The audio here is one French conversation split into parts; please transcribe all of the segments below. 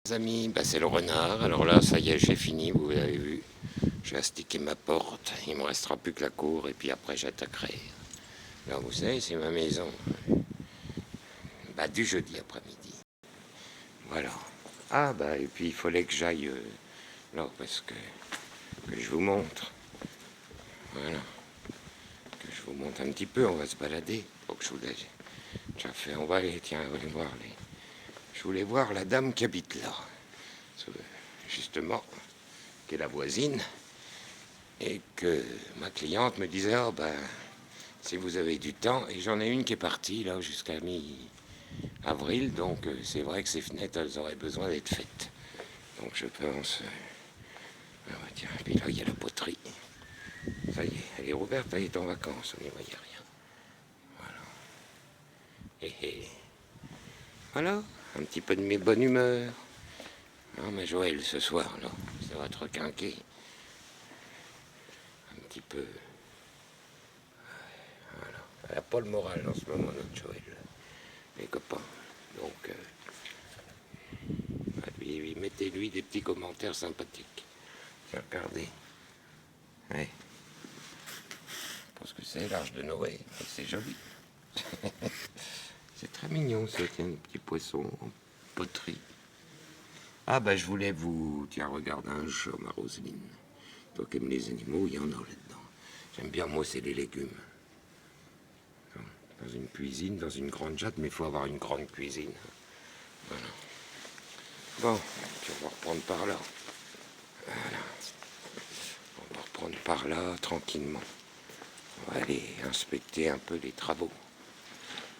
Les amis, c'est le renard. Alors là, ça y est, j'ai fini, vous avez vu. J'ai astiqué ma porte. Il ne me restera plus que la cour et puis après j'attaquerai. Là, vous savez, c'est ma maison. Du jeudi après-midi. Voilà. Et puis il fallait que j'aille là parce que je vous montre. Voilà. Que je vous montre un petit peu. On va se balader. Faut que je vous laisse. On va aller, tiens, on va aller voir les. Je voulais voir la dame qui habite là. Justement, qui est la voisine. Et que ma cliente me disait, si vous avez du temps, et j'en ai une qui est partie là jusqu'à mi-avril, donc c'est vrai que ces fenêtres, elles auraient besoin d'être faites. Donc je pense... tiens, puis là, il y a la poterie. Ça y est, elle est rouverte, elle est en vacances, on n'y voyait rien. Voilà. Voilà, un petit peu de mes bonnes humeurs. Non, mais Joël, ce soir, là, ça va te requinquer. Un petit peu... Voilà. Elle n'a pas le moral en ce moment, notre Joël. Les copains. Donc, mettez-lui des petits commentaires sympathiques. Regardez. Ouais. Parce que c'est l'Arche de Noé. Et c'est joli. C'est très mignon, ça. Tiens, un petit poisson en poterie. Je voulais vous... Tiens, regarde un chat, ma Roselyne. Toi qui aimes les animaux, il y en a là-dedans. J'aime bien, moi, c'est les légumes. Dans une cuisine, dans une grande jatte, mais il faut avoir une grande cuisine. Voilà. Bon, puis on va reprendre par là. Voilà. On va reprendre par là, tranquillement. On va aller inspecter un peu les travaux,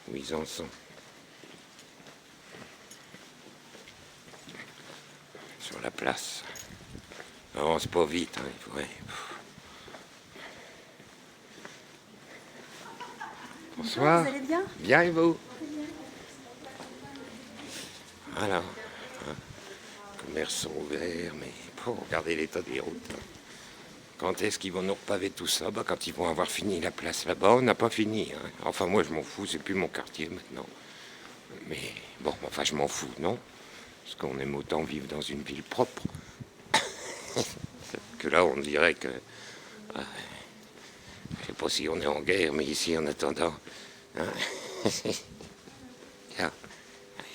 où ils en sont. Sur la place. Avance pas vite, hein, il faudrait... Bonsoir. Vous allez bien? Bien et vous? Voilà. Commerces sont ouverts, mais pour regarder l'état des routes. Quand est-ce qu'ils vont nous repaver tout ça? Quand ils vont avoir fini la place là-bas, on n'a pas fini. Hein. Enfin, moi, je m'en fous, c'est plus mon quartier maintenant. Mais bon, je m'en fous, non? Parce qu'on aime autant vivre dans une ville propre. Que là, on dirait que... je sais pas si on est en guerre, mais ici, en attendant... Hein, il y a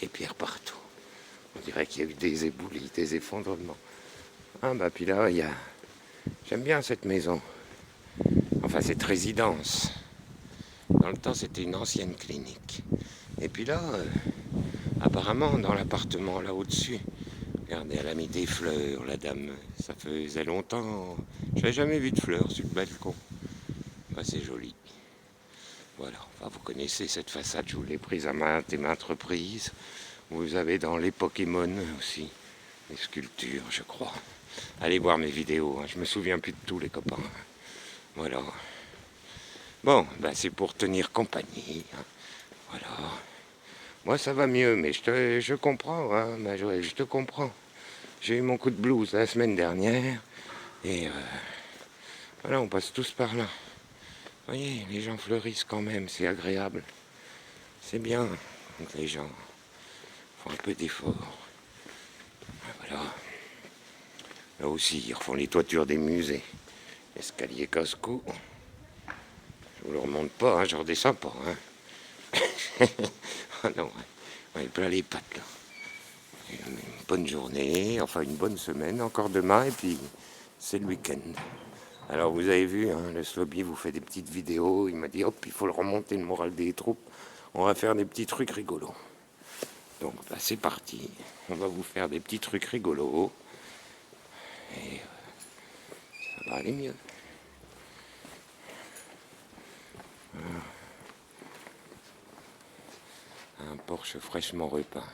des pierres partout. On dirait qu'il y a eu des éboulis, des effondrements. Puis là, il y a... J'aime bien cette maison. Enfin, cette résidence. Dans le temps, c'était une ancienne clinique. Et puis là, apparemment, dans l'appartement là au-dessus, regardez, elle a mis des fleurs, la dame. Ça faisait longtemps. Je n'avais jamais vu de fleurs sur le balcon. C'est joli. Voilà. Vous connaissez cette façade, je vous l'ai prise à maintes et maintes reprises. Vous avez dans les Pokémon aussi des sculptures, je crois. Allez voir mes vidéos, hein. Je me souviens plus de tous les copains. Voilà. Bon, c'est pour tenir compagnie. Hein. Voilà. Moi, ça va mieux, mais je comprends, hein, Joël, je te comprends. J'ai eu mon coup de blues la semaine dernière, et voilà, on passe tous par là. Vous voyez, les gens fleurissent quand même, c'est agréable. C'est bien que les gens font un peu d'effort. Voilà. Là aussi, ils refont les toitures des musées. Escalier casse-cou. Je vous le remonte pas, hein, je redescends pas. Hein. Oh non, on est plein les pattes là. Une bonne journée, enfin une bonne semaine, encore demain, et puis c'est le week-end. Alors vous avez vu, hein, le Sloby vous fait des petites vidéos, il m'a dit hop, il faut le remonter le moral des troupes, on va faire des petits trucs rigolos. Donc c'est parti, on va vous faire des petits trucs rigolos, et ça va aller mieux. Un Porsche fraîchement repeint,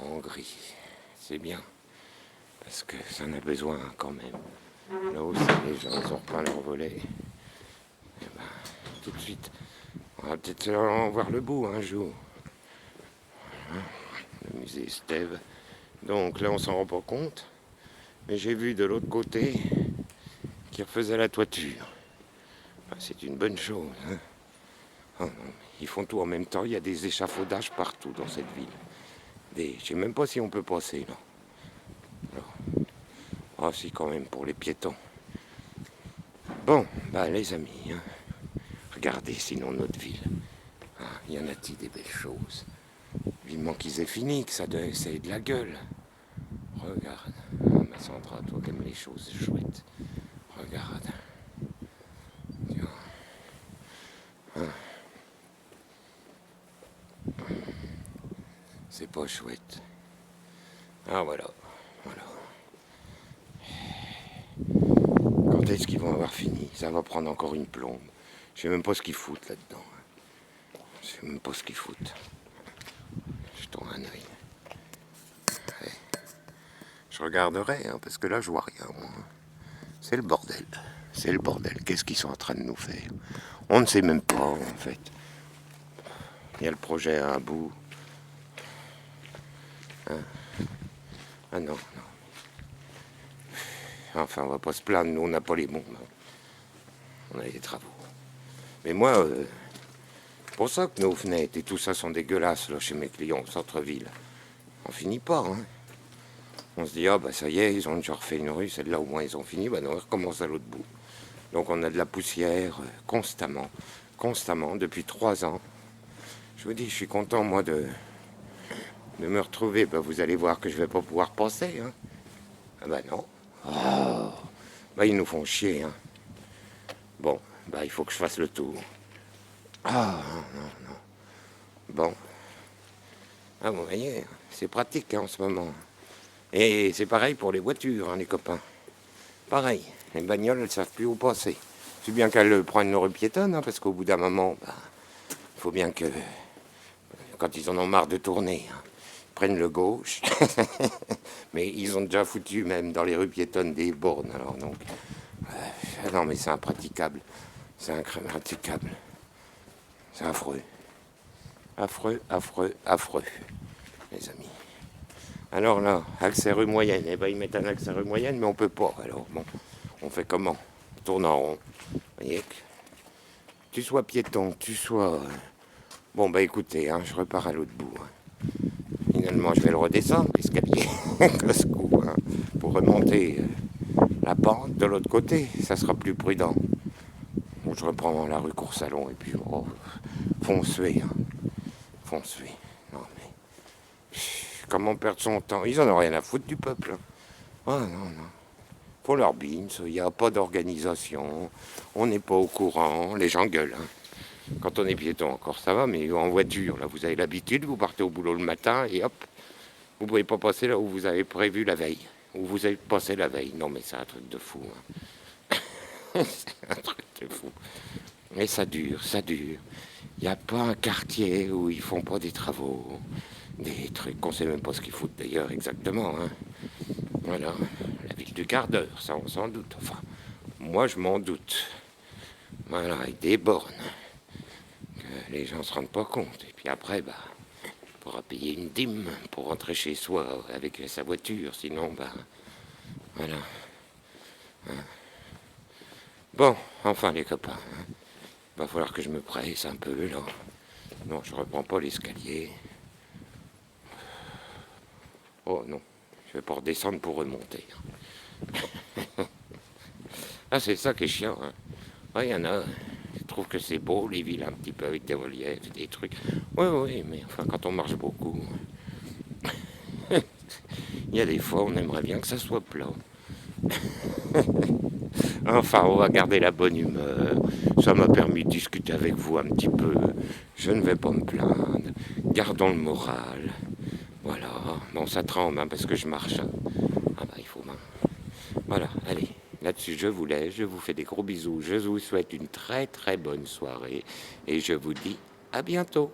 en gris, c'est bien, parce que ça en a besoin quand même. Là aussi, les gens ils ont repeint leur volet. Et tout de suite, on va peut-être en voir le bout un jour. Voilà. Le musée Estève. Donc là, on s'en rend pas compte. Mais j'ai vu de l'autre côté qu'ils refaisaient la toiture. C'est une bonne chose. Hein. Oh non, ils font tout en même temps. Il y a des échafaudages partout dans cette ville. Je ne sais même pas si on peut passer là. Oh si, quand même, pour les piétons. Bon, bah les amis, hein, regardez sinon notre ville. Ah, y en a-t-il des belles choses? Vivement qu'ils aient fini, que ça ait de la gueule. Regarde. Ah, ma Sandra, toi qui aimes les choses chouettes. Regarde. Tiens. Hein, c'est pas chouette. Ah voilà. Voilà. Quand est-ce qu'ils vont avoir fini? Ça va prendre encore une plombe. Je sais même pas ce qu'ils foutent là-dedans. Je sais même pas ce qu'ils foutent. Je tourne un œil. Ouais. Je regarderai, hein, parce que là, je vois rien. Moi. C'est le bordel. C'est le bordel. Qu'est-ce qu'ils sont en train de nous faire? On ne sait même pas, en fait. Il y a le projet à un bout. Hein? Ah non, non. Enfin, on va pas se plaindre. Nous, on n'a pas les bombes. On a des travaux. Mais moi, c'est pour ça que nos fenêtres et tout ça sont dégueulasses là, chez mes clients au centre-ville. On finit pas, hein. On se dit, ah bah ça y est, ils ont déjà refait une rue, celle-là au moins ils ont fini, bah non, on recommence à l'autre bout. Donc on a de la poussière constamment, constamment, depuis 3 ans. Je vous dis, je suis content moi de me retrouver. Bah, vous allez voir que je vais pas pouvoir passer, hein. Ah bah non. Oh, bah ils nous font chier, hein. Bon, bah il faut que je fasse le tour. Ah non, non, non. Bon. Ah vous voyez, c'est pratique hein, en ce moment. Et c'est pareil pour les voitures, hein, les copains. Pareil, les bagnoles, elles ne savent plus où passer. C'est bien qu'elles prennent le rue piétonne, hein, parce qu'au bout d'un moment, il faut bien que, quand ils en ont marre de tourner, hein, ils prennent le gauche. Mais ils ont déjà foutu, même dans les rues piétonnes, des bornes. Alors donc, non mais c'est impraticable. C'est impraticable. C'est affreux. Affreux, affreux, affreux, les amis. Alors là, accès rue moyenne, eh ben ils mettent un accès rue moyenne, mais on peut pas. Alors bon, on fait comment? On tourne en rond. Vous voyez que tu sois piéton, tu sois... Bon bah écoutez, hein, je repars à l'autre bout. Hein. Finalement, je vais le redescendre, l'escalier, casse-cou, hein, pour remonter la pente de l'autre côté. Ça sera plus prudent. Bon, je reprends la rue Coursalon et puis oh, foncez, hein. Foncez. Non mais... Comment perdre son temps? Ils en ont rien à foutre du peuple. Hein. Ah non, non. Faut leur bins, il n'y a pas d'organisation, on n'est pas au courant, les gens gueulent. Hein. Quand on est piéton encore ça va, mais en voiture, là vous avez l'habitude, vous partez au boulot le matin et hop, vous ne pouvez pas passer là où vous avez prévu la veille, où vous avez passé la veille. Non mais c'est un truc de fou. Hein. C'est un truc de fou. Mais ça dure, ça dure. Il n'y a pas un quartier où ils font pas des travaux, des trucs qu'on sait même pas ce qu'ils foutent d'ailleurs exactement. Hein. Voilà, la ville du quart d'heure, ça on s'en doute. Enfin, moi je m'en doute. Voilà, avec des bornes, que les gens se rendent pas compte. Et puis après, bah, il faudra payer une dîme pour rentrer chez soi avec sa voiture, sinon, bah, voilà. Hein. Bon, enfin les copains, hein. Va falloir que je me presse un peu là. Non, je reprends pas l'escalier. Oh non, je vais pas redescendre pour remonter. Ah, c'est ça qui est chiant. Hein. Ah, il y en a qui trouvent que c'est beau, les villes un petit peu avec des reliefs, des trucs. Oui, oui, mais enfin, quand on marche beaucoup, il y a des fois, on aimerait bien que ça soit plat. Enfin, on va garder la bonne humeur. Ça m'a permis de discuter avec vous un petit peu. Je ne vais pas me plaindre. Gardons le moral. Voilà. Bon, ça tremble hein, parce que je marche. Hein. Ah bah, il faut... Voilà, allez. Là-dessus, je vous laisse. Je vous fais des gros bisous. Je vous souhaite une très très bonne soirée. Et je vous dis à bientôt.